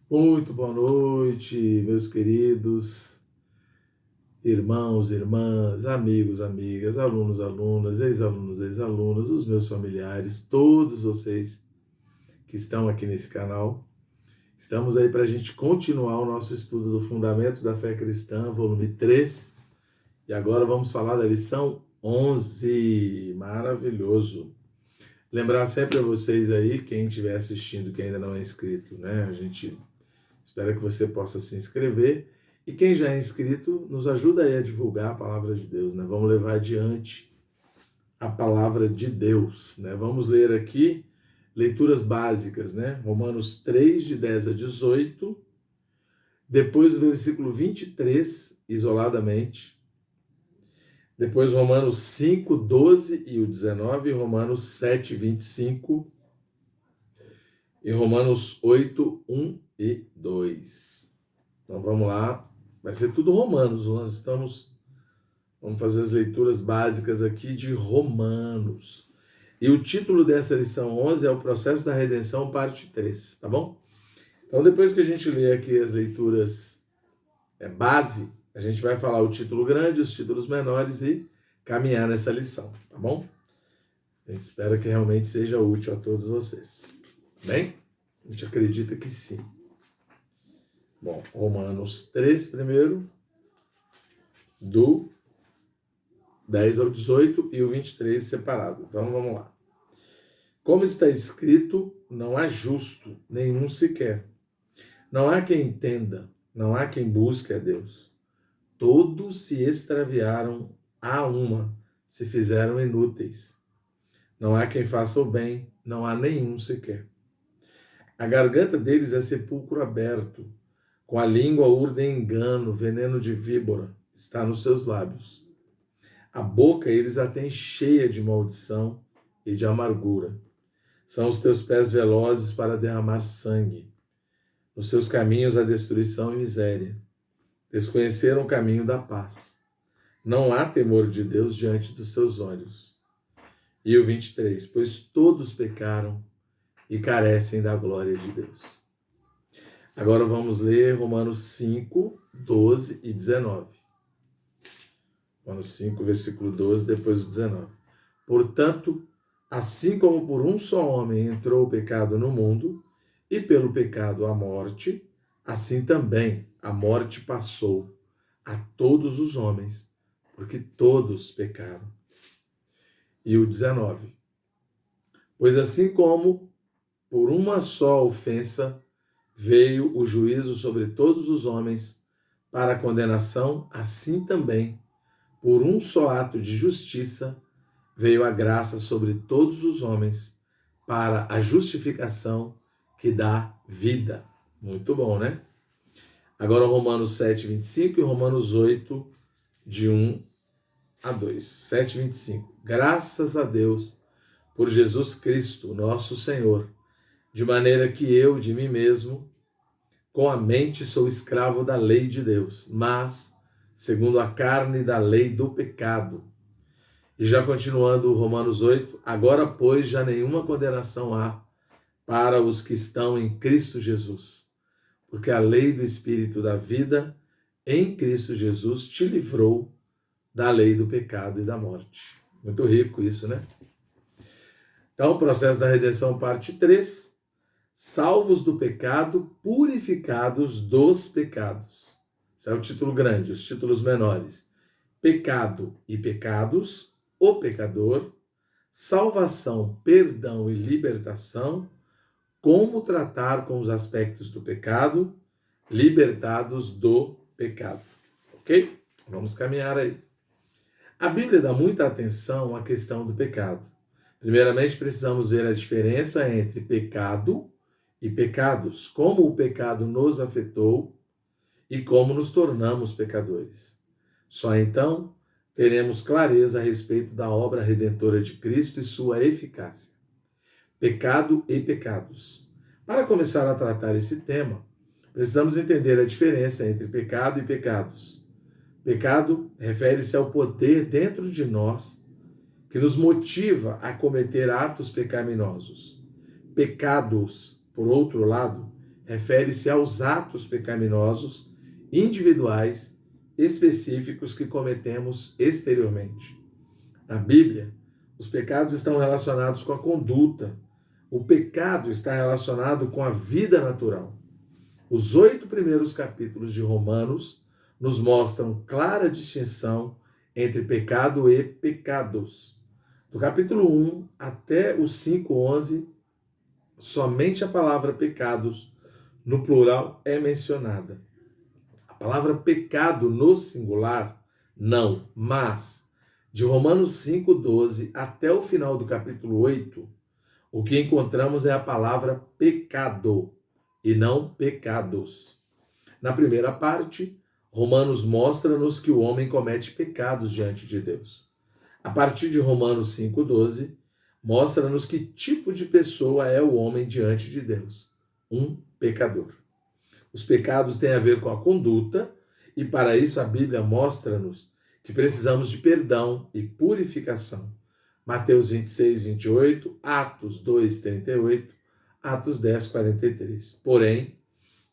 Muito boa noite, meus queridos irmãos, irmãs, amigos, amigas, alunos, alunas, ex-alunos, ex-alunas, os meus familiares, todos vocês que estão aqui nesse canal. Estamos aí para a gente continuar o nosso estudo do Fundamentos da Fé Cristã, volume 3. E agora vamos falar da lição 11. Maravilhoso! Lembrar sempre a vocês aí, quem estiver assistindo, que ainda não é inscrito, né? A gente espera que você possa se inscrever. E quem já é inscrito, nos ajuda aí a divulgar a palavra de Deus, né? Vamos levar adiante a palavra de Deus, né? Vamos ler aqui leituras básicas, né? Romanos 3, de 10 a 18. Depois o versículo 23, isoladamente. Depois Romanos 5, 12 e o 19. Romanos 7, 25. E Romanos 8, 1 e 2. Então vamos lá, vai ser tudo Romanos, vamos fazer as leituras básicas aqui de Romanos. E o título dessa lição 11 é o Processo da Redenção, parte 3, tá bom? Então depois que a gente lê aqui as leituras base, a gente vai falar o título grande, os títulos menores e caminhar nessa lição, tá bom? A gente espera que realmente seja útil a todos vocês, bem? A gente acredita que sim. Bom, Romanos 3 primeiro, do 10 ao 18 e o 23 separado. Então vamos lá. Como está escrito, não há justo, nenhum sequer. Não há quem entenda, não há quem busque a Deus. Todos se extraviaram a uma, se fizeram inúteis. Não há quem faça o bem, não há nenhum sequer. A garganta deles é sepulcro aberto, com a língua urdem engano, veneno de víbora está nos seus lábios. A boca eles a têm cheia de maldição e de amargura. São os teus pés velozes para derramar sangue. Nos seus caminhos a destruição e miséria. Desconheceram o caminho da paz. Não há temor de Deus diante dos seus olhos. E o 23, pois todos pecaram e carecem da glória de Deus. Agora vamos ler Romanos 5, 12 e 19. Romanos 5, versículo 12, depois o 19. Portanto, assim como por um só homem entrou o pecado no mundo, e pelo pecado a morte, assim também a morte passou a todos os homens, porque todos pecaram. E o 19. Pois assim como por uma só ofensa veio o juízo sobre todos os homens para a condenação, assim também, por um só ato de justiça, veio a graça sobre todos os homens para a justificação que dá vida. Muito bom, né? Agora Romanos 7, 25 e Romanos 8, de 1 a 2. 7, 25. Graças a Deus por Jesus Cristo, nosso Senhor, de maneira que eu, de mim mesmo, com a mente sou escravo da lei de Deus, mas, segundo a carne da lei do pecado. E já continuando Romanos 8, agora, pois, já nenhuma condenação há para os que estão em Cristo Jesus, porque a lei do Espírito da vida em Cristo Jesus te livrou da lei do pecado e da morte. Muito rico isso, né? Então, o processo da redenção, parte 3. Salvos do pecado, purificados dos pecados. Esse é o título grande, os títulos menores. Pecado e pecados, o pecador, salvação, perdão e libertação, como tratar com os aspectos do pecado, libertados do pecado. Ok? Vamos caminhar aí. A Bíblia dá muita atenção à questão do pecado. Primeiramente, precisamos ver a diferença entre pecado e pecados, como o pecado nos afetou e como nos tornamos pecadores. Só então teremos clareza a respeito da obra redentora de Cristo e sua eficácia. Pecado e pecados. Para começar a tratar esse tema, precisamos entender a diferença entre pecado e pecados. Pecado refere-se ao poder dentro de nós que nos motiva a cometer atos pecaminosos. Pecados, por outro lado, refere-se aos atos pecaminosos individuais específicos que cometemos exteriormente. Na Bíblia, os pecados estão relacionados com a conduta. O pecado está relacionado com a vida natural. Os 8 primeiros capítulos de Romanos nos mostram clara distinção entre pecado e pecados. Do capítulo 1 até o 5:11, somente a palavra pecados, no plural, é mencionada. A palavra pecado no singular, não, mas de Romanos 5:12 até o final do capítulo 8, o que encontramos é a palavra pecado e não pecados. Na primeira parte, Romanos mostra-nos que o homem comete pecados diante de Deus. A partir de Romanos 5:12, mostra-nos que tipo de pessoa é o homem diante de Deus: um pecador. Os pecados têm a ver com a conduta, e para isso a Bíblia mostra-nos que precisamos de perdão e purificação. Mateus 26:28, Atos 2:38, Atos 10:43. Porém,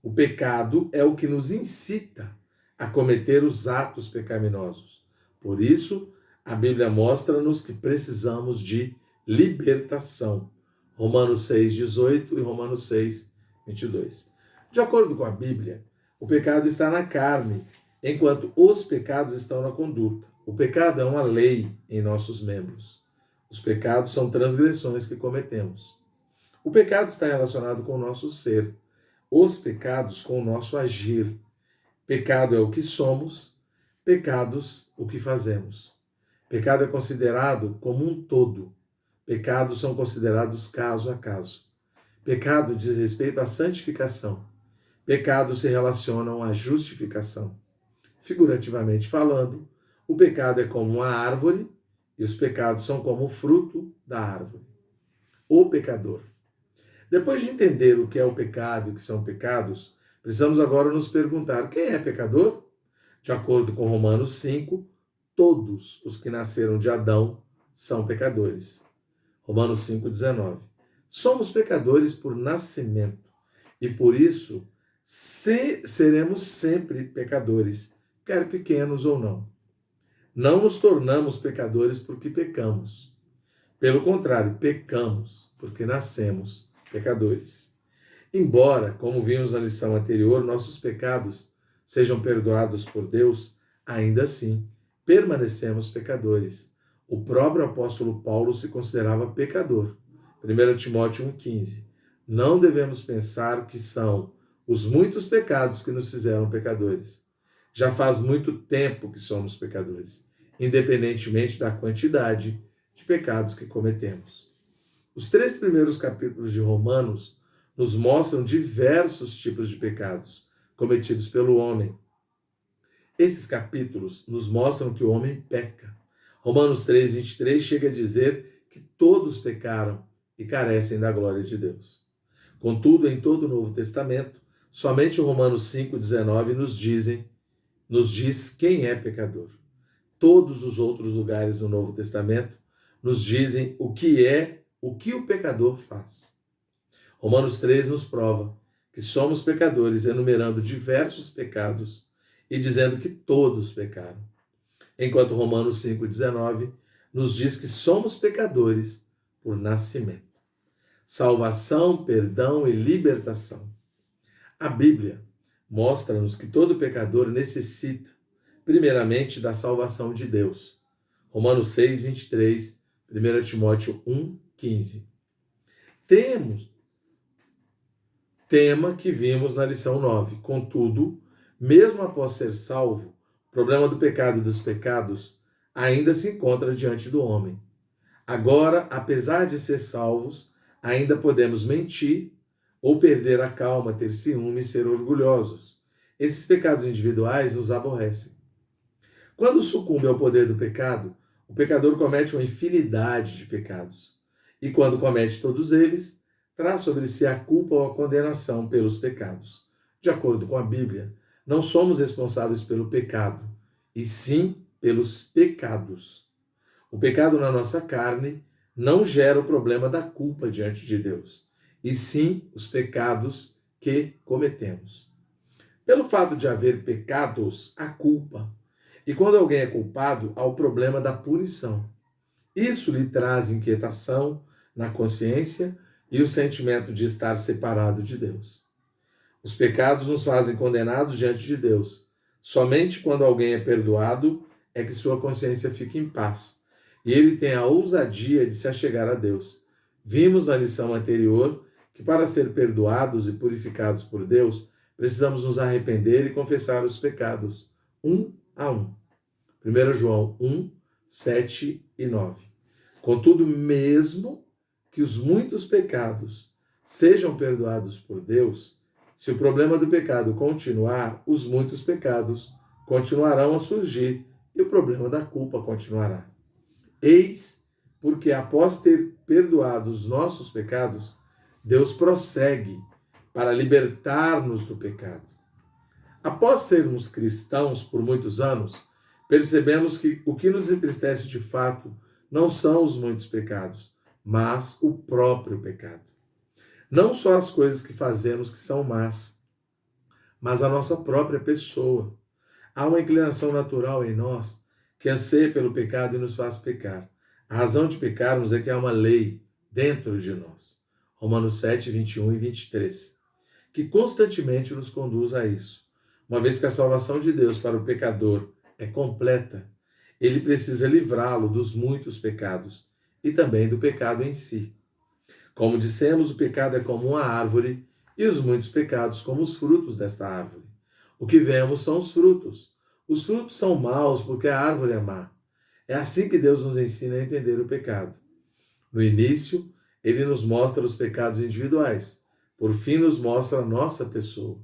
o pecado é o que nos incita a cometer os atos pecaminosos. Por isso, a Bíblia mostra-nos que precisamos de libertação. Romanos 6:18 e Romanos 6:22. De acordo com a Bíblia, o pecado está na carne, enquanto os pecados estão na conduta. O pecado é uma lei em nossos membros. Os pecados são transgressões que cometemos. O pecado está relacionado com o nosso ser, os pecados com o nosso agir. Pecado é o que somos, pecados o que fazemos. Pecado é considerado como um todo. Pecados são considerados caso a caso. Pecado diz respeito à santificação. Pecados se relacionam à justificação. Figurativamente falando, o pecado é como uma árvore e os pecados são como o fruto da árvore. O pecador. Depois de entender o que é o pecado e o que são pecados, precisamos agora nos perguntar: quem é pecador? De acordo com Romanos 5, todos os que nasceram de Adão são pecadores. Romanos 5:19. Somos pecadores por nascimento e por isso seremos sempre pecadores, quer pequenos ou não. Não nos tornamos pecadores porque pecamos. Pelo contrário, pecamos porque nascemos pecadores. Embora, como vimos na lição anterior, nossos pecados sejam perdoados por Deus, ainda assim permanecemos pecadores. O próprio apóstolo Paulo se considerava pecador. 1 Timóteo 1,15. Não devemos pensar que são os muitos pecados que nos fizeram pecadores. Já faz muito tempo que somos pecadores, independentemente da quantidade de pecados que cometemos. Os 3 primeiros capítulos de Romanos nos mostram diversos tipos de pecados cometidos pelo homem. Esses capítulos nos mostram que o homem peca. Romanos 3:23 chega a dizer que todos pecaram e carecem da glória de Deus. Contudo, em todo o Novo Testamento, somente Romanos 5:19 nos diz quem é pecador. Todos os outros lugares no Novo Testamento nos dizem o que o pecador faz. Romanos 3 nos prova que somos pecadores, enumerando diversos pecados e dizendo que todos pecaram. Enquanto Romanos 5:19 nos diz que somos pecadores por nascimento. Salvação, perdão e libertação. A Bíblia mostra-nos que todo pecador necessita, primeiramente, da salvação de Deus. Romanos 6:23, 1 Timóteo 1:15. Tema que vimos na lição 9. Contudo, mesmo após ser salvo, o problema do pecado e dos pecados ainda se encontra diante do homem. Agora, apesar de ser salvos, ainda podemos mentir ou perder a calma, ter ciúme e ser orgulhosos. Esses pecados individuais nos aborrecem. Quando sucumbe ao poder do pecado, o pecador comete uma infinidade de pecados. E quando comete todos eles, traz sobre si a culpa ou a condenação pelos pecados. De acordo com a Bíblia, não somos responsáveis pelo pecado, e sim pelos pecados. O pecado na nossa carne não gera o problema da culpa diante de Deus, e sim os pecados que cometemos. Pelo fato de haver pecados, há culpa. E quando alguém é culpado, há o problema da punição. Isso lhe traz inquietação na consciência e o sentimento de estar separado de Deus. Os pecados nos fazem condenados diante de Deus. Somente quando alguém é perdoado é que sua consciência fica em paz e ele tem a ousadia de se achegar a Deus. Vimos na lição anterior que para ser perdoados e purificados por Deus, precisamos nos arrepender e confessar os pecados, um a um. 1 João 1, 7 e 9. Contudo, mesmo que os muitos pecados sejam perdoados por Deus, se o problema do pecado continuar, os muitos pecados continuarão a surgir e o problema da culpa continuará. Eis porque, após ter perdoado os nossos pecados, Deus prossegue para libertar-nos do pecado. Após sermos cristãos por muitos anos, percebemos que o que nos entristece de fato não são os muitos pecados, mas o próprio pecado. Não só as coisas que fazemos que são más, mas a nossa própria pessoa. Há uma inclinação natural em nós que anseia pelo pecado e nos faz pecar. A razão de pecarmos é que há uma lei dentro de nós. Romanos 7, 21 e 23. Que constantemente nos conduz a isso. Uma vez que a salvação de Deus para o pecador é completa, ele precisa livrá-lo dos muitos pecados e também do pecado em si. Como dissemos, o pecado é como uma árvore e os muitos pecados como os frutos dessa árvore. O que vemos são os frutos. Os frutos são maus porque a árvore é má. É assim que Deus nos ensina a entender o pecado. No início, ele nos mostra os pecados individuais. Por fim, nos mostra a nossa pessoa.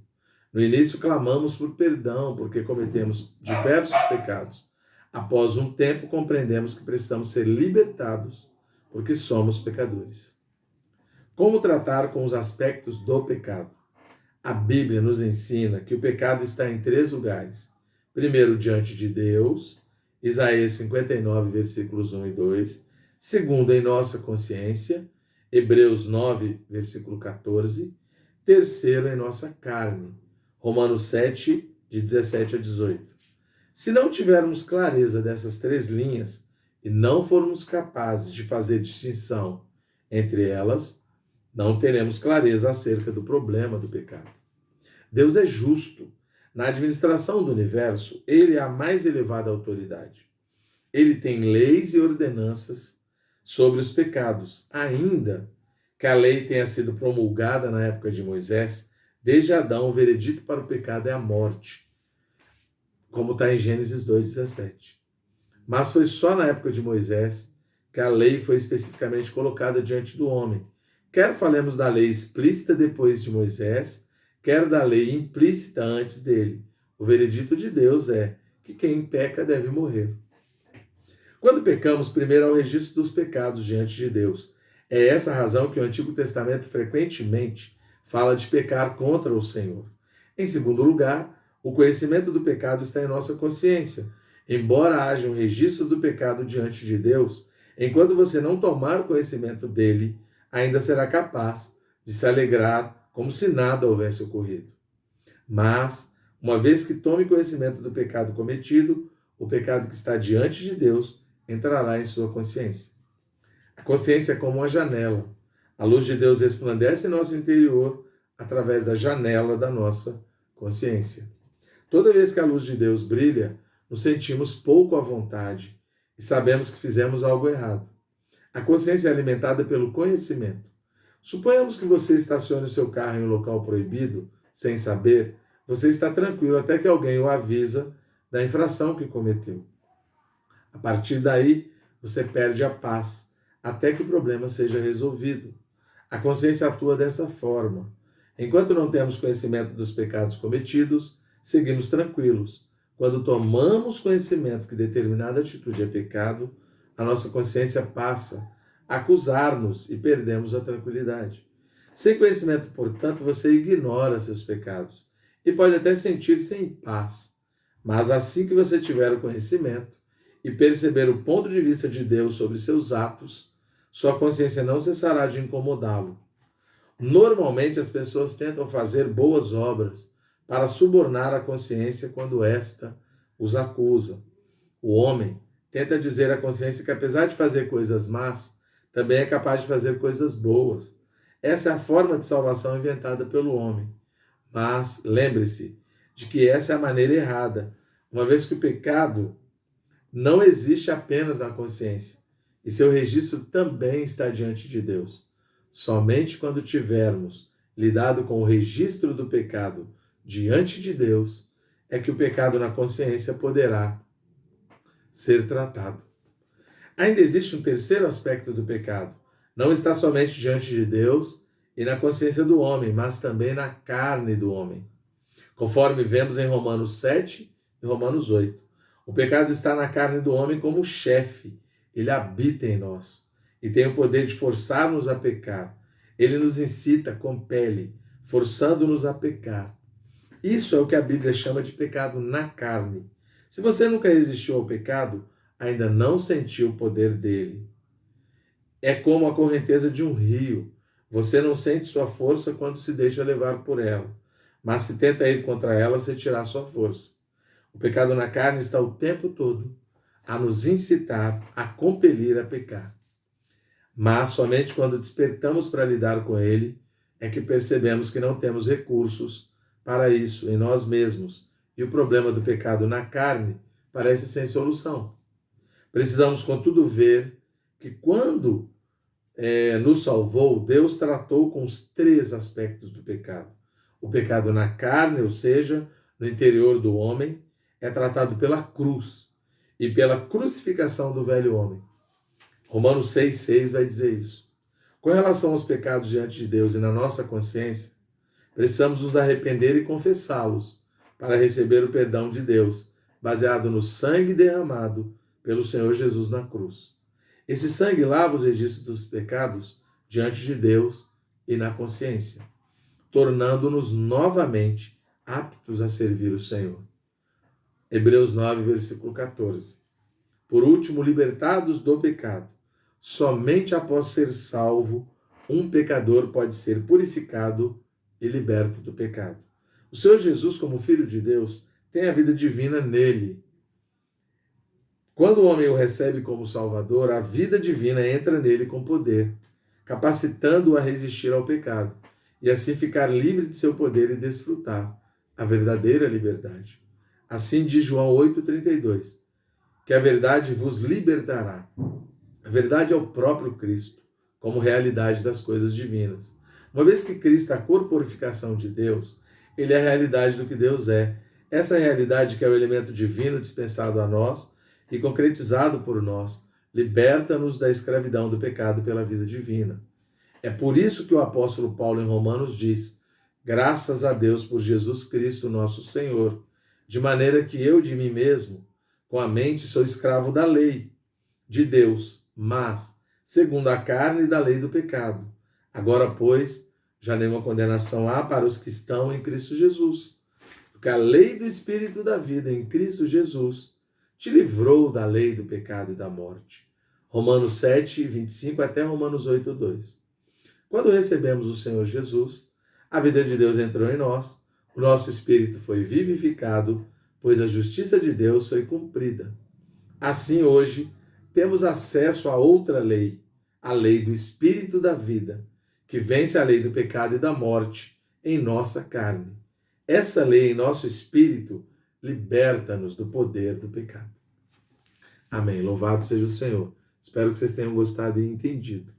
No início, clamamos por perdão porque cometemos diversos pecados. Após um tempo, compreendemos que precisamos ser libertados porque somos pecadores. Como tratar com os aspectos do pecado? A Bíblia nos ensina que o pecado está em 3 lugares. Primeiro, diante de Deus, Isaías 59, versículos 1 e 2. Segundo, em nossa consciência, Hebreus 9, versículo 14. Terceiro, em nossa carne, Romanos 7, de 17 a 18. Se não tivermos clareza dessas 3 linhas e não formos capazes de fazer distinção entre elas, não teremos clareza acerca do problema do pecado. Deus é justo. Na administração do universo, ele é a mais elevada autoridade. Ele tem leis e ordenanças sobre os pecados, ainda que a lei tenha sido promulgada na época de Moisés. Desde Adão, o veredito para o pecado é a morte, como está em Gênesis 2,17. Mas foi só na época de Moisés que a lei foi especificamente colocada diante do homem. Quer falemos da lei explícita depois de Moisés, quer da lei implícita antes dele. O veredito de Deus é que quem peca deve morrer. Quando pecamos, primeiro há o registro dos pecados diante de Deus. É essa a razão que o Antigo Testamento frequentemente fala de pecar contra o Senhor. Em segundo lugar, o conhecimento do pecado está em nossa consciência. Embora haja um registro do pecado diante de Deus, enquanto você não tomar conhecimento dele, ainda será capaz de se alegrar como se nada houvesse ocorrido. Mas, uma vez que tome conhecimento do pecado cometido, o pecado que está diante de Deus entrará em sua consciência. A consciência é como uma janela. A luz de Deus resplandece em nosso interior através da janela da nossa consciência. Toda vez que a luz de Deus brilha, nos sentimos pouco à vontade e sabemos que fizemos algo errado. A consciência é alimentada pelo conhecimento. Suponhamos que você estacione o seu carro em um local proibido, sem saber, você está tranquilo até que alguém o avisa da infração que cometeu. A partir daí, você perde a paz, até que o problema seja resolvido. A consciência atua dessa forma. Enquanto não temos conhecimento dos pecados cometidos, seguimos tranquilos. Quando tomamos conhecimento que determinada atitude é pecado, a nossa consciência passa a acusar-nos e perdemos a tranquilidade. Sem conhecimento, portanto, você ignora seus pecados e pode até sentir-se em paz. Mas assim que você tiver o conhecimento e perceber o ponto de vista de Deus sobre seus atos, sua consciência não cessará de incomodá-lo. Normalmente as pessoas tentam fazer boas obras para subornar a consciência quando esta os acusa. O homem tenta dizer à consciência que, apesar de fazer coisas más, também é capaz de fazer coisas boas. Essa é a forma de salvação inventada pelo homem. Mas lembre-se de que essa é a maneira errada, uma vez que o pecado não existe apenas na consciência, e seu registro também está diante de Deus. Somente quando tivermos lidado com o registro do pecado diante de Deus, é que o pecado na consciência poderá ser tratado. Ainda existe um terceiro aspecto do pecado. Não está somente diante de Deus e na consciência do homem, mas também na carne do homem. Conforme vemos em Romanos 7 e Romanos 8. O pecado está na carne do homem como chefe. Ele habita em nós e tem o poder de forçar-nos a pecar. Ele nos incita, compele, forçando-nos a pecar. Isso é o que a Bíblia chama de pecado na carne. Se você nunca resistiu ao pecado, ainda não sentiu o poder dele. É como a correnteza de um rio. Você não sente sua força quando se deixa levar por ela, mas se tenta ir contra ela, você tirar sua força. O pecado na carne está o tempo todo a nos incitar, a compelir a pecar. Mas somente quando despertamos para lidar com ele, é que percebemos que não temos recursos para isso em nós mesmos. E o problema do pecado na carne parece sem solução. Precisamos, contudo, ver que quando nos salvou, Deus tratou com os três aspectos do pecado. O pecado na carne, ou seja, no interior do homem, é tratado pela cruz e pela crucificação do velho homem. Romanos 6,6 vai dizer isso. Com relação aos pecados diante de Deus e na nossa consciência, precisamos nos arrepender e confessá-los para receber o perdão de Deus, baseado no sangue derramado pelo Senhor Jesus na cruz. Esse sangue lava os registros dos pecados diante de Deus e na consciência, tornando-nos novamente aptos a servir o Senhor. Hebreus 9, versículo 14. Por último, libertados do pecado, somente após ser salvo, um pecador pode ser purificado e liberto do pecado. O Senhor Jesus, como Filho de Deus, tem a vida divina nele. Quando o homem o recebe como Salvador, a vida divina entra nele com poder, capacitando-o a resistir ao pecado e assim ficar livre de seu poder e desfrutar a verdadeira liberdade. Assim diz João 8,32, que a verdade vos libertará. A verdade é o próprio Cristo, como realidade das coisas divinas. Uma vez que Cristo é a corporificação de Deus, ele é a realidade do que Deus é. Essa realidade que é o elemento divino dispensado a nós e concretizado por nós, liberta-nos da escravidão do pecado pela vida divina. É por isso que o apóstolo Paulo em Romanos diz: graças a Deus por Jesus Cristo nosso Senhor, de maneira que eu de mim mesmo, com a mente, sou escravo da lei de Deus, mas segundo a carne da lei do pecado. Agora, pois, já nenhuma condenação há para os que estão em Cristo Jesus, porque a lei do Espírito da vida em Cristo Jesus te livrou da lei do pecado e da morte. Romanos 7, 25 até Romanos 8, 2. Quando recebemos o Senhor Jesus, a vida de Deus entrou em nós, o nosso espírito foi vivificado, pois a justiça de Deus foi cumprida. Assim, hoje, temos acesso a outra lei, a lei do Espírito da vida, que vence a lei do pecado e da morte em nossa carne. Essa lei em nosso espírito liberta-nos do poder do pecado. Amém. Louvado seja o Senhor. Espero que vocês tenham gostado e entendido.